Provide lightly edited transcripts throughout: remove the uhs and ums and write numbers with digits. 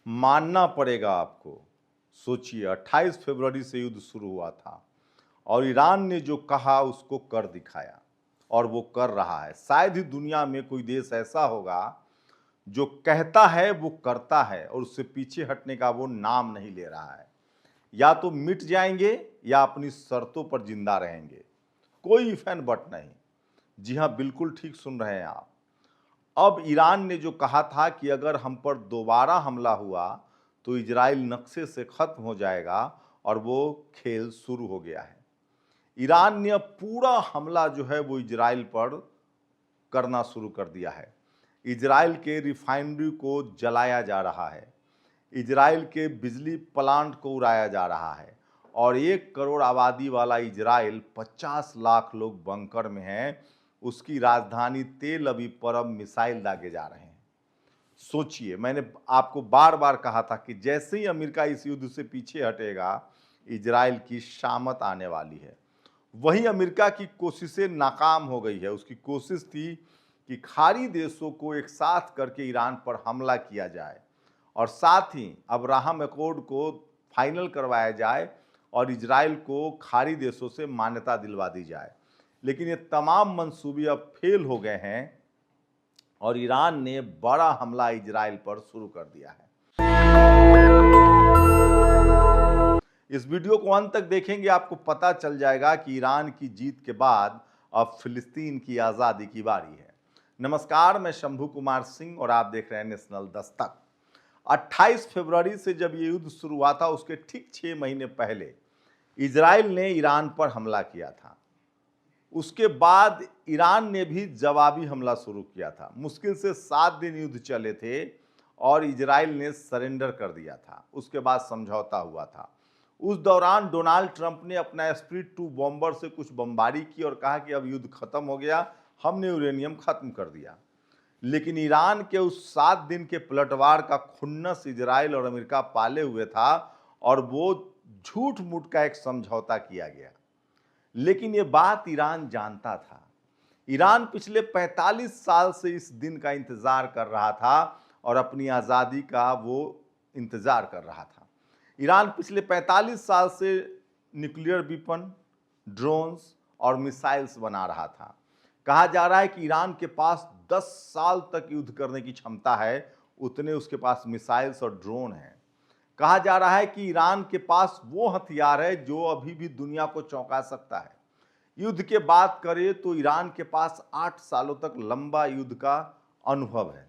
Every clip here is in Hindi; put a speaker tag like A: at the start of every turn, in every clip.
A: मानना पड़ेगा आपको। सोचिए 28 फरवरी से युद्ध शुरू हुआ था और ईरान ने जो कहा उसको कर दिखाया और वो कर रहा है। शायद ही दुनिया में कोई देश ऐसा होगा जो कहता है वो करता है और उससे पीछे हटने का वो नाम नहीं ले रहा है। या तो मिट जाएंगे या अपनी शर्तों पर जिंदा रहेंगे, कोई इफ एंड बट नहीं। जी हाँ, बिल्कुल ठीक सुन रहे हैं आप। अब ईरान ने जो कहा था कि अगर हम पर दोबारा हमला हुआ तो इजराइल नक्शे से खत्म हो जाएगा और वो खेल शुरू हो गया है। ईरान ने अब पूरा हमला जो है वो इजराइल पर करना शुरू कर दिया है। इजराइल के रिफाइनरी को जलाया जा रहा है, इजराइल के बिजली प्लांट को उड़ाया जा रहा है और 1 करोड़ आबादी वाला इजराइल 50 लाख लोग बंकर में हैं। उसकी राजधानी तेल अवीव पर अब मिसाइल दागे जा रहे हैं। सोचिए, मैंने आपको बार बार कहा था कि जैसे ही अमेरिका इस युद्ध से पीछे हटेगा इजराइल की शामत आने वाली है। वही अमेरिका की कोशिशें नाकाम हो गई है। उसकी कोशिश थी कि खाड़ी देशों को एक साथ करके ईरान पर हमला किया जाए और साथ ही अब्राहम अकॉर्ड को फाइनल करवाया जाए और इजराइल को खाड़ी देशों से मान्यता दिलवा दी जाए। लेकिन ये तमाम मंसूबे अब फेल हो गए हैं और ईरान ने बड़ा हमला इजराइल पर शुरू कर दिया है। इस वीडियो को अंत तक देखेंगे, आपको पता चल जाएगा कि ईरान की जीत के बाद अब फिलिस्तीन की आज़ादी की बारी है। नमस्कार, मैं शंभू कुमार सिंह और आप देख रहे हैं नेशनल दस्तक। 28 फरवरी से जब ये युद्ध शुरू हुआ था उसके ठीक 6 महीने पहले इजराइल ने ईरान पर हमला किया था। उसके बाद ईरान ने भी जवाबी हमला शुरू किया था। मुश्किल से 7 दिन युद्ध चले थे और इजराइल ने सरेंडर कर दिया था। उसके बाद समझौता हुआ था। उस दौरान डोनाल्ड ट्रंप ने अपना स्प्रिट 2 बॉम्बर से कुछ बमबारी की और कहा कि अब युद्ध खत्म हो गया, हमने यूरेनियम खत्म कर दिया। लेकिन ईरान के उस 7 दिन के पलटवार का खुन्नस इजराइल और अमेरिका पाले हुए था और वो झूठ मूठ का एक समझौता किया गया। लेकिन ये बात ईरान जानता था। ईरान पिछले 45 साल से इस दिन का इंतजार कर रहा था और अपनी आज़ादी का वो इंतजार कर रहा था। ईरान पिछले 45 साल से न्यूक्लियर वेपन, ड्रोन्स और मिसाइल्स बना रहा था। कहा जा रहा है कि ईरान के पास 10 साल तक युद्ध करने की क्षमता है, उतने उसके पास मिसाइल्स और ड्रोन हैं। कहा जा रहा है कि ईरान के पास वो हथियार है जो अभी भी दुनिया को चौंका सकता है। युद्ध के बात करें तो ईरान के पास 8 सालों तक लंबा युद्ध का अनुभव है।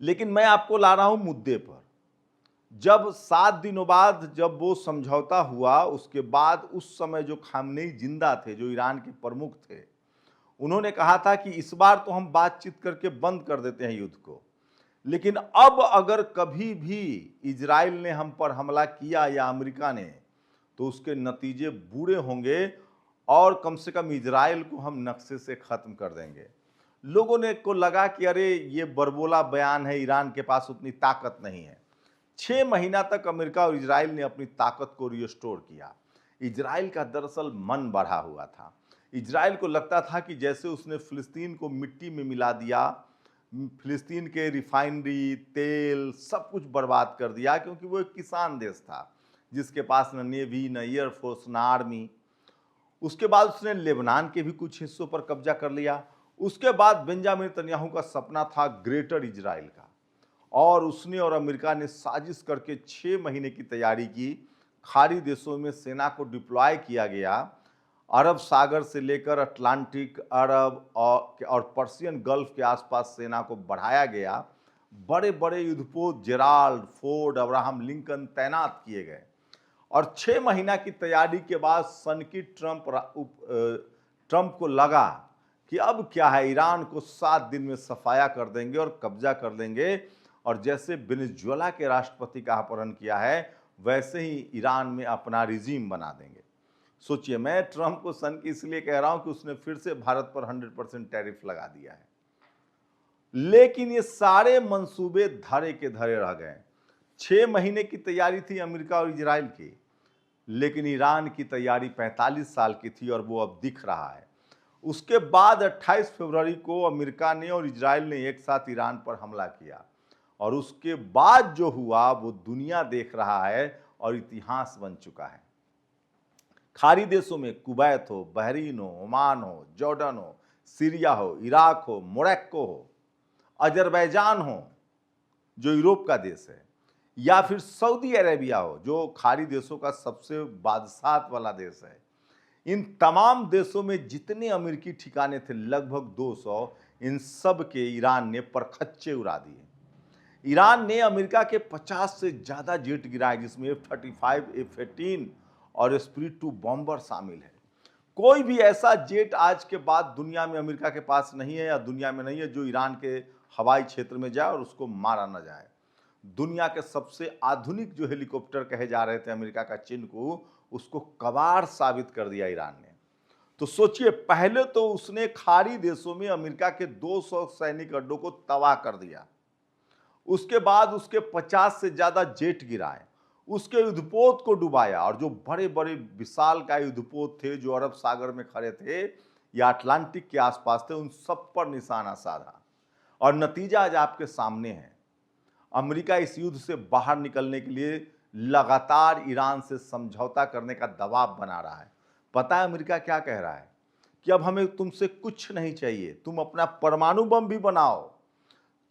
A: लेकिन मैं आपको ला रहा हूं मुद्दे पर। जब 7 दिनों बाद जब वो समझौता हुआ उसके बाद उस समय जो खामनेई जिंदा थे, जो ईरान के प्रमुख थे, उन्होंने कहा था कि इस बार तो हम बातचीत करके बंद कर देते हैं युद्ध को, लेकिन अब अगर कभी भी इजराइल ने हम पर हमला किया या अमेरिका ने तो उसके नतीजे बुरे होंगे और कम से कम इजराइल को हम नक्शे से खत्म कर देंगे। लोगों ने को लगा कि अरे ये बरबोला बयान है, ईरान के पास उतनी ताकत नहीं है। 6 महीना तक अमेरिका और इजराइल ने अपनी ताकत को रिस्टोर किया। इजराइल का दरअसल मन बढ़ा हुआ था। इजराइल को लगता था कि जैसे उसने फिलिस्तीन को मिट्टी में मिला दिया, फिलिस्तीन के रिफाइनरी, तेल सब कुछ बर्बाद कर दिया, क्योंकि वो एक किसान देश था जिसके पास न नेवी, न एयरफोर्स, न आर्मी। उसके बाद उसने लेबनान के भी कुछ हिस्सों पर कब्जा कर लिया। उसके बाद बेंजामिन नेतन्याहू का सपना था ग्रेटर इजराइल का और उसने और अमेरिका ने साजिश करके 6 महीने की तैयारी की। खाड़ी देशों में सेना को डिप्लॉय किया गया। अरब सागर से लेकर अटलांटिक, अरब और पर्शियन गल्फ के आसपास सेना को बढ़ाया गया। बड़े बड़े युद्धपोत जेराल्ड, फोर्ड, अब्राहम लिंकन तैनात किए गए और 6 महीना की तैयारी के बाद सनकी ट्रंप को लगा कि अब क्या है, ईरान को 7 दिन में सफाया कर देंगे और कब्जा कर देंगे और जैसे वेनेजुएला के राष्ट्रपति का अपहरण किया है वैसे ही ईरान में अपना रिजीम बना देंगे। सोचिए, मैं ट्रंप को सनकी इसलिए कह रहा हूं कि उसने फिर से भारत पर 100% टैरिफ लगा दिया है। लेकिन ये सारे मंसूबे धरे के धरे रह गए। 6 महीने की तैयारी थी अमेरिका और इजराइल की, लेकिन ईरान की तैयारी 45 साल की थी और वो अब दिख रहा है। उसके बाद 28 फरवरी को अमेरिका ने और इजराइल ने एक साथ ईरान पर हमला किया और उसके बाद जो हुआ वो दुनिया देख रहा है और इतिहास बन चुका है। खाड़ी देशों में कुवैत हो, बहरीन हो, ओमान हो, जॉर्डन हो, सीरिया हो, इराक हो, मोरक्को हो, अजरबैजान हो जो यूरोप का देश है, या फिर सऊदी अरेबिया हो जो खाड़ी देशों का सबसे बादशाहत वाला देश है, इन तमाम देशों में जितने अमेरिकी ठिकाने थे लगभग 200, इन सब के ईरान ने परखच्चे उड़ा दिए। ईरान ने अमेरिका के 50 से ज़्यादा जेट गिराए, जिसमें F-35, F-18 और स्पिरिट 2 बॉम्बर शामिल है। कोई भी ऐसा जेट आज के बाद दुनिया में अमेरिका के पास नहीं है या दुनिया में नहीं है जो ईरान के हवाई क्षेत्र में जाए और उसको मारा न जाए। दुनिया के सबसे आधुनिक जो हेलीकॉप्टर कहे जा रहे थे अमेरिका का चिन्कू, उसको कबाड़ साबित कर दिया ईरान ने। तो सोचिए, पहले तो उसने खाड़ी देशों में अमेरिका के 200 सैनिक अड्डों को तबाह कर दिया, उसके बाद उसके 50 से ज्यादा जेट गिराए, उसके युद्धपोत को डुबाया, और जो बड़े बड़े विशाल का युद्धपोत थे जो अरब सागर में खड़े थे या अटलांटिक के आसपास थे, उन सब पर निशाना साधा। और नतीजा आज आपके सामने है। अमेरिका इस युद्ध से बाहर निकलने के लिए लगातार ईरान से समझौता करने का दबाव बना रहा है। पता है अमेरिका क्या कह रहा है? कि अब हमें तुमसे कुछ नहीं चाहिए, तुम अपना परमाणु बम भी बनाओ,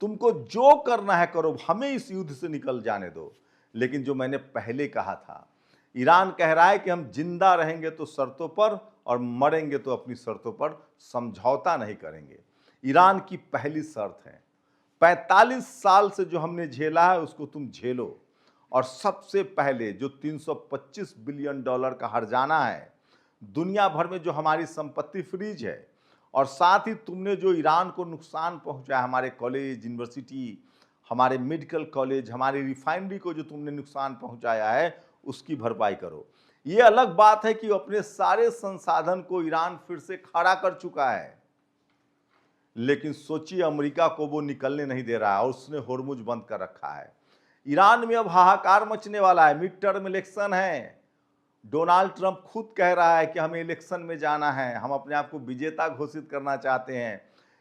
A: तुमको जो करना है करो, हमें इस युद्ध से निकल जाने दो। लेकिन जो मैंने पहले कहा था, ईरान कह रहा है कि हम जिंदा रहेंगे तो शर्तों पर और मरेंगे तो अपनी शर्तों पर, समझौता नहीं करेंगे। ईरान की पहली शर्त है 45 साल से जो हमने झेला है उसको तुम झेलो, और सबसे पहले जो 325 बिलियन डॉलर का हर्जाना है, दुनिया भर में जो हमारी संपत्ति फ्रीज है, और साथ ही तुमने जो ईरान को नुकसान पहुंचाया, हमारे कॉलेज, यूनिवर्सिटी, हमारे मेडिकल कॉलेज, हमारी रिफाइनरी को जो तुमने नुकसान पहुंचाया है, उसकी भरपाई करो। ये अलग बात है कि अपने सारे संसाधन को ईरान फिर से खड़ा कर चुका है, लेकिन सोचिए अमेरिका को वो निकलने नहीं दे रहा है और उसने होर्मुज बंद कर रखा है। ईरान में अब हाहाकार मचने वाला है, मिड टर्म इलेक्शन है। डोनाल्ड ट्रंप खुद कह रहा है कि हमें इलेक्शन में जाना है, हम अपने आप को विजेता घोषित करना चाहते हैं।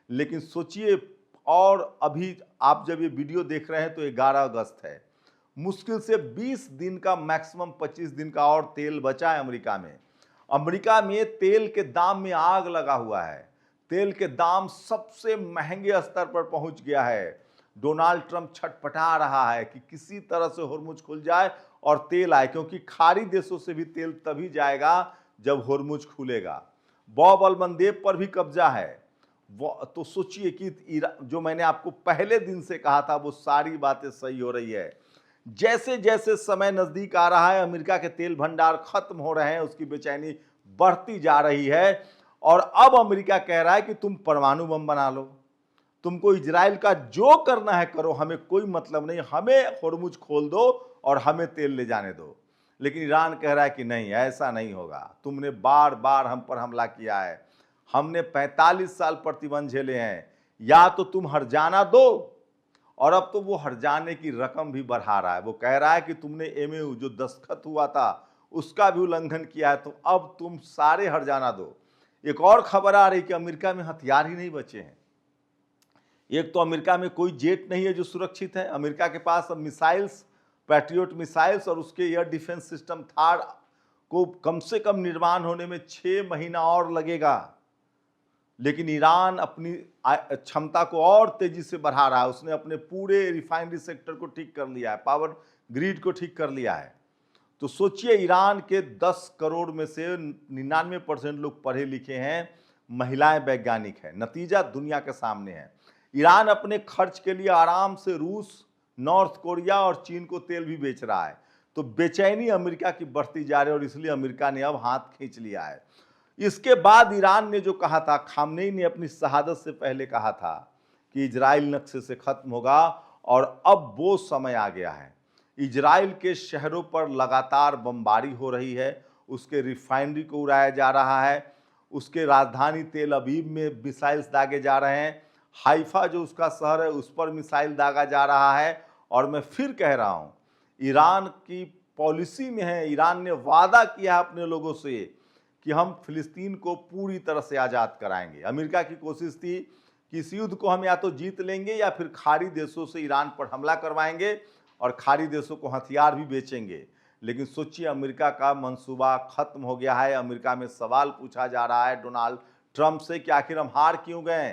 A: लेकिन सोचिए, और अभी आप जब ये वीडियो देख रहे हैं तो 11 अगस्त है, मुश्किल से 20 दिन का, मैक्सिमम 25 दिन का और तेल बचा है अमेरिका में। अमेरिका में तेल के दाम में आग लगा हुआ है, तेल के दाम सबसे महंगे स्तर पर पहुंच गया है। डोनाल्ड ट्रंप छटपटा रहा है कि किसी तरह से होर्मुज खुल जाए और तेल आए, क्योंकि खाड़ी देशों से भी तेल तभी जाएगा जब होर्मुज खुलेगा। बॉब अलमंदेब पर भी कब्जा है। तो सोचिए कि जो मैंने आपको पहले दिन से कहा था वो सारी बातें सही हो रही है। जैसे जैसे समय नजदीक आ रहा है, अमेरिका के तेल भंडार खत्म हो रहे हैं, उसकी बेचैनी बढ़ती जा रही है, और अब अमेरिका कह रहा है कि तुम परमाणु बम बना लो, तुमको इजराइल का जो करना है करो, हमें कोई मतलब नहीं, हमें होर्मुज खोल दो और हमें तेल ले जाने दो। लेकिन ईरान कह रहा है कि नहीं, ऐसा नहीं होगा, तुमने बार बार हम पर हमला किया है, हमने 45 साल प्रतिबंध झेले हैं, या तो तुम हर्जाना दो, और अब तो वो हर्जाने की रकम भी बढ़ा रहा है। वो कह रहा है कि तुमने एमओयू जो दस्तखत हुआ था उसका भी उल्लंघन किया है, तो अब तुम सारे हर्जाना दो। एक और खबर आ रही कि अमेरिका में हथियार ही नहीं बचे हैं। एक तो अमेरिका में कोई जेट नहीं है जो सुरक्षित है, अमेरिका के पास अब मिसाइल्स, पैट्रियोट मिसाइल्स और उसके एयर डिफेंस सिस्टम थार को कम से कम निर्माण होने में 6 महीना और लगेगा। लेकिन ईरान अपनी क्षमता को और तेजी से बढ़ा रहा है। उसने अपने पूरे रिफाइनरी सेक्टर को ठीक कर लिया है, पावर ग्रिड को ठीक कर लिया है। तो सोचिए, ईरान के 10 करोड़ में से 99% लोग पढ़े लिखे हैं, महिलाएं वैज्ञानिक हैं। नतीजा दुनिया के सामने है। ईरान अपने खर्च के लिए आराम से रूस, नॉर्थ कोरिया और चीन को तेल भी बेच रहा है। तो बेचैनी अमेरिका की बढ़ती जा रही है, और इसलिए अमेरिका ने अब हाथ खींच लिया है। इसके बाद ईरान ने जो कहा था, खामनेई ने अपनी शहादत से पहले कहा था कि इजराइल नक्शे से खत्म होगा, और अब वो समय आ गया है। इजराइल के शहरों पर लगातार बमबारी हो रही है, उसके रिफाइनरी को उड़ाया जा रहा है, उसके राजधानी तेल अवीव में मिसाइल्स दागे जा रहे हैं, हाइफा जो उसका शहर है उस पर मिसाइल दागा जा रहा है। और मैं फिर कह रहा हूँ, ईरान की पॉलिसी में है, ईरान ने वादा किया है अपने लोगों से कि हम फिलिस्तीन को पूरी तरह से आज़ाद कराएंगे। अमेरिका की कोशिश थी कि इस युद्ध को हम या तो जीत लेंगे या फिर खाड़ी देशों से ईरान पर हमला करवाएंगे और खाड़ी देशों को हथियार भी बेचेंगे। लेकिन सोचिए, अमेरिका का मंसूबा खत्म हो गया है। अमेरिका में सवाल पूछा जा रहा है डोनाल्ड ट्रंप से कि आखिर हम हार क्यों गए,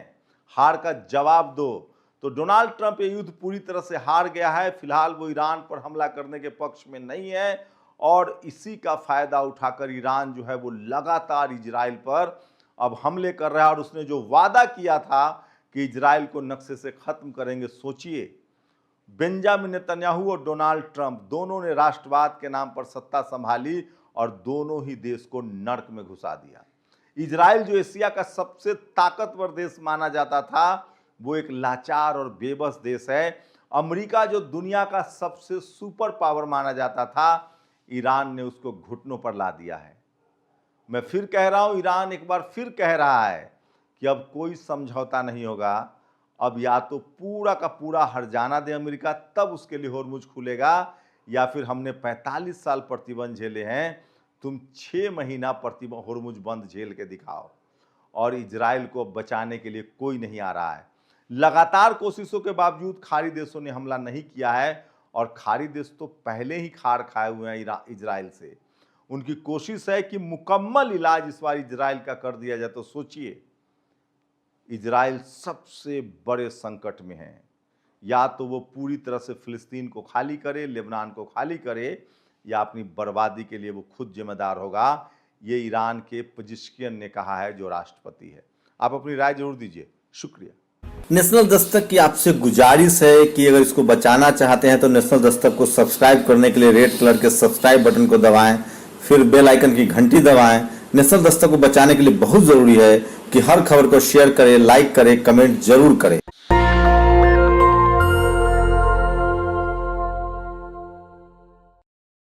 A: हार का जवाब दो। तो डोनाल्ड ट्रंप ये युद्ध पूरी तरह से हार गया है। फिलहाल वो ईरान पर हमला करने के पक्ष में नहीं है और इसी का फायदा उठाकर ईरान जो है वो लगातार इजराइल पर अब हमले कर रहा है। और उसने जो वादा किया था कि इजराइल को नक्शे से खत्म करेंगे, सोचिए, बेंजामिन नेतन्याहू और डोनाल्ड ट्रंप दोनों ने राष्ट्रवाद के नाम पर सत्ता संभाली और दोनों ही देश को नर्क में घुसा दिया। इजराइल जो एशिया का सबसे ताकतवर देश माना जाता था, वो एक लाचार और बेबस देश है। अमेरिका जो दुनिया का सबसे सुपर पावर माना जाता था, ईरान ने उसको घुटनों पर ला दिया है। मैं फिर कह रहा हूं, ईरान एक बार फिर कह रहा है कि अब कोई समझौता नहीं होगा। अब या तो पूरा का पूरा हर्जाना दे अमेरिका, तब उसके लिए होर्मुज खुलेगा, या फिर हमने 45 साल प्रतिबंध झेले हैं, तुम 6 महीना होर्मुज बंद झेल के दिखाओ। और इजराइल को बचाने के लिए कोई नहीं आ रहा है। लगातार कोशिशों के बावजूद खाड़ी देशों ने हमला नहीं किया है और खाड़ी देश तो पहले ही खार खाए हुए हैं इजराइल से। उनकी कोशिश है कि मुकम्मल इलाज इस बार इजराइल का कर दिया जाए। तो सोचिए, इजराइल सबसे बड़े संकट में है। या तो वो पूरी तरह से फिलिस्तीन को खाली करे, लेबनान को खाली करे, या अपनी बर्बादी के लिए वो खुद जिम्मेदार होगा। ये ईरान के पेजेश्कियन ने कहा है, जो राष्ट्रपति है। आप अपनी राय जरूर दीजिए। शुक्रिया।
B: नेशनल दस्तक की आपसे गुजारिश है कि अगर इसको बचाना चाहते हैं तो नेशनल दस्तक को सब्सक्राइब करने के लिए रेड कलर के सब्सक्राइब बटन को दबाएं, फिर बेल आइकन की घंटी दबाएं। नेशनल दस्तक को बचाने के लिए बहुत जरूरी है कि हर खबर को शेयर करें, लाइक करें, कमेंट जरूर करें।